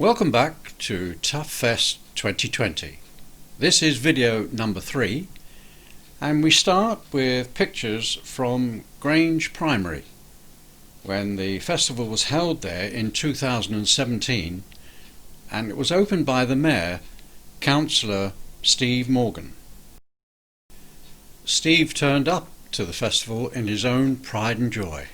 Welcome back to Tuff Fest 2020. This is video number 3 and we start with pictures from Grange Primary when the festival was held there in 2017 and it was opened by the Mayor, Councillor Steve Morgan. Steve turned up to the festival in his own pride and joy.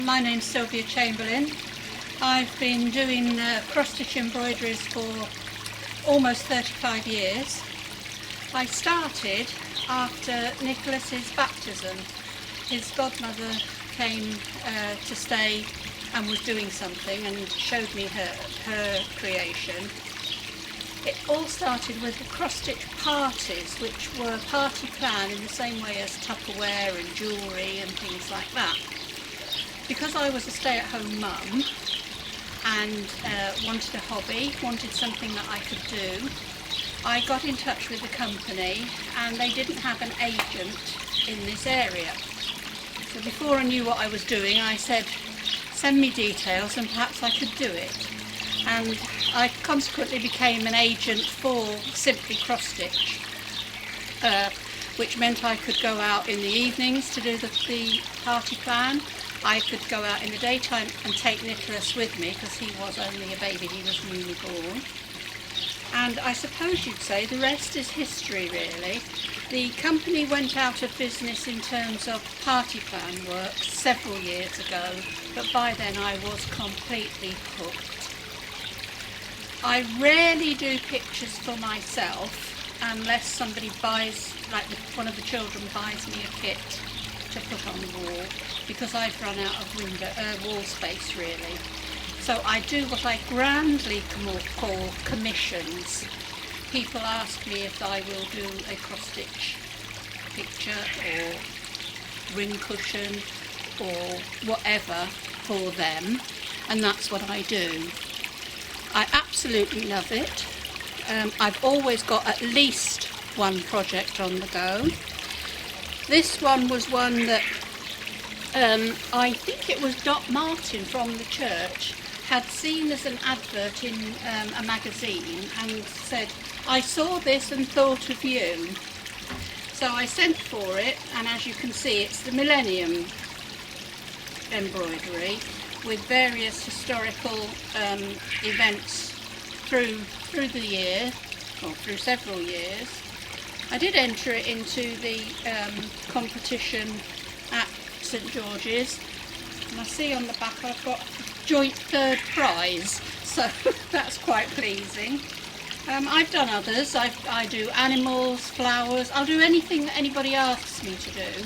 My name's Sylvia Chamberlain. I've been doing cross-stitch embroideries for almost 35 years. I started after Nicholas's baptism. His godmother came to stay and was doing something and showed me her creation. It all started with the cross-stitch parties, which were party plan in the same way as Tupperware and jewellery and things like that. Because I was a stay-at-home mum and wanted a hobby, wanted something that I could do, I got in touch with the company and they didn't have an agent in this area. So before I knew what I was doing, I said, send me details and perhaps I could do it. And I consequently became an agent for Simply Cross Stitch, which meant I could go out in the evenings to do the party plan. I could go out in the daytime and take Nicholas with me because he was only a baby, he was newly born. And I suppose you'd say the rest is history really. The company went out of business in terms of party plan work several years ago, but by then I was completely hooked. I rarely do pictures for myself unless somebody buys, like one of the children buys me a kit to put on the wall, because I've run out of wall space really. So I do what I grandly call commissions. People ask me if I will do a cross-stitch picture or ring cushion or whatever for them, and that's what I do. I absolutely love it. I've always got at least one project on the go. This one was one that I think it was Dot Martin from the church had seen as an advert in a magazine and said, I saw this and thought of you. So I sent for it, and as you can see it's the Millennium embroidery with various historical events through the year, or through several years. I did enter it into the competition at St George's, and I see on the back I've got joint third prize, so that's quite pleasing. I've done others. I do animals, flowers. I'll do anything that anybody asks me to do,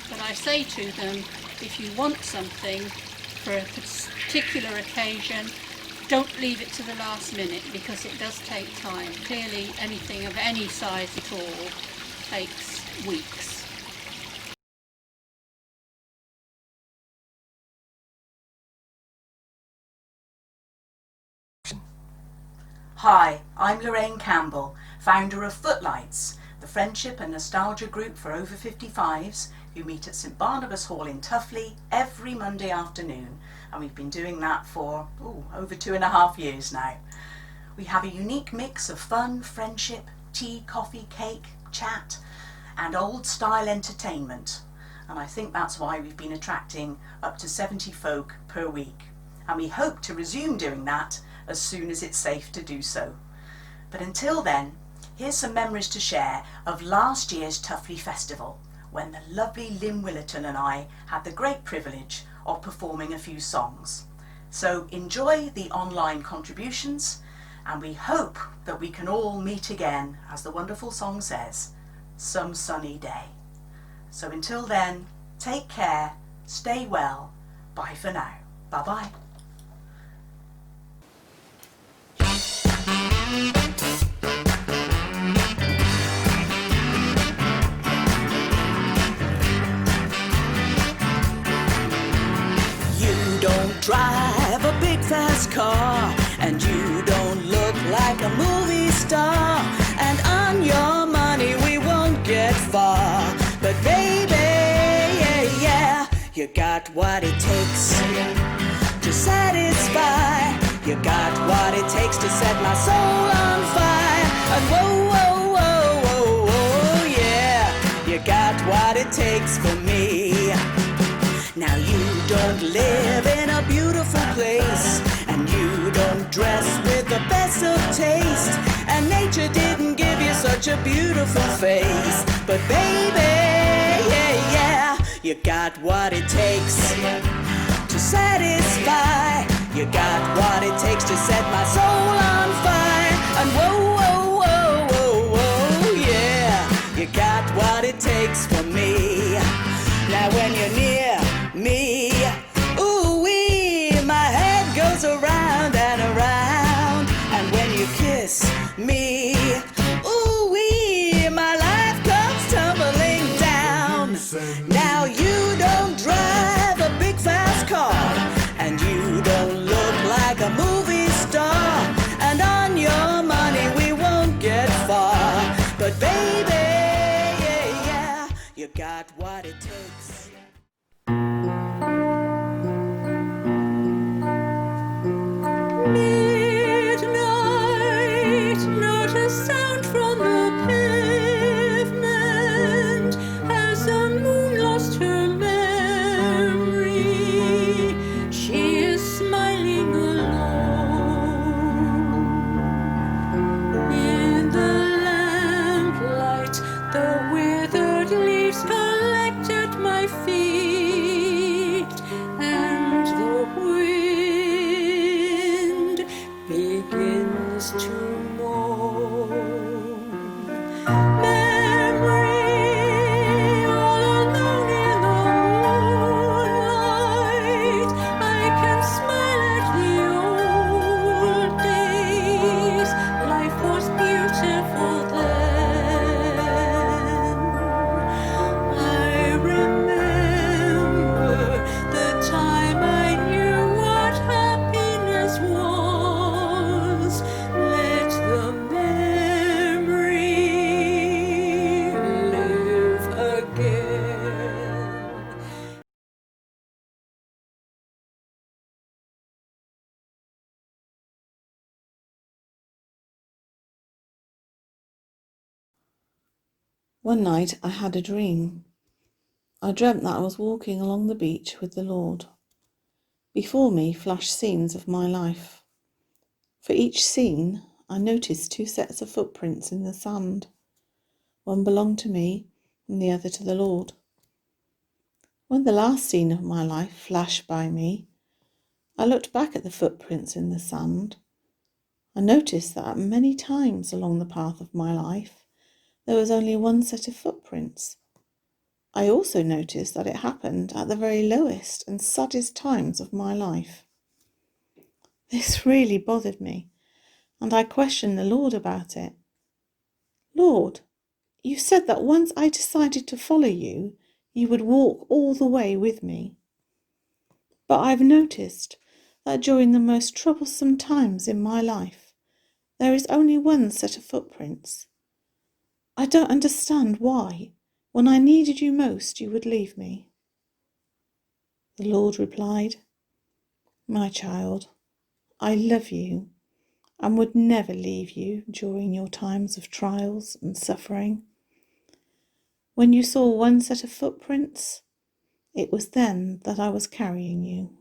but I say to them, if you want something for a particular occasion, don't leave it to the last minute, because it does take time. Clearly anything of any size at all takes weeks. Hi, I'm Lorraine Campbell, founder of Footlights, the friendship and nostalgia group for over 55s who meet at St Barnabas Hall in Tuffley every Monday afternoon, and we've been doing that for over 2.5 years now. We have a unique mix of fun, friendship, tea, coffee, cake, chat and old style entertainment, and I think that's why we've been attracting up to 70 folk per week, and we hope to resume doing that as soon as it's safe to do so. But until then, here's some memories to share of last year's Tuffley Festival, when the lovely Lynn Willerton and I had the great privilege of performing a few songs. So enjoy the online contributions, and we hope that we can all meet again, as the wonderful song says, some sunny day. So until then, take care, stay well, bye for now. Bye bye. Drive a big fast car, and you don't look like a movie star, and on your money we won't get far. But baby, yeah, you got what it takes to satisfy. You got what it takes to set my soul on fire. And whoa, whoa, whoa, whoa, whoa, yeah, you got what it takes for me. Now you don't live in a beautiful place, and you don't dress with the best of taste, and nature didn't give you such a beautiful face. But baby, yeah, you got what it takes to satisfy. You got what it takes to set my soul on fire. And whoa, whoa, whoa, whoa, whoa, yeah, you got what it takes for me. Now when you're near me, ooh-wee, my head goes around and around. And when you kiss me, ooh-wee, my life comes tumbling down. Now you don't drive a big fast car, and you don't look like a movie star, and on your money we won't get far. But baby, yeah, yeah, you got what it takes. Midnight, not a sound from the pavement. Has the moon lost her memory? She is smiling alone. In the lamplight, the withered leaves collect at my feet, and the wind begins to moan. Memory, all alone in the moonlight, I can smile at the old days. Life was beautiful then. I remember the time I knew what happiness was. Let the memory live again. One night I had a dream. I dreamt that I was walking along the beach with the Lord. Before me flashed scenes of my life. For each scene, I noticed two sets of footprints in the sand. One belonged to me and the other to the Lord. When the last scene of my life flashed by me, I looked back at the footprints in the sand. I noticed that many times along the path of my life, there was only one set of footprints. I also noticed that it happened at the very lowest and saddest times of my life. This really bothered me, and I questioned the Lord about it. Lord, you said that once I decided to follow you, you would walk all the way with me. But I've noticed that during the most troublesome times in my life, there is only one set of footprints. I don't understand why, when I needed you most, you would leave me. The Lord replied, My child, I love you and would never leave you during your times of trials and suffering. When you saw one set of footprints, it was then that I was carrying you.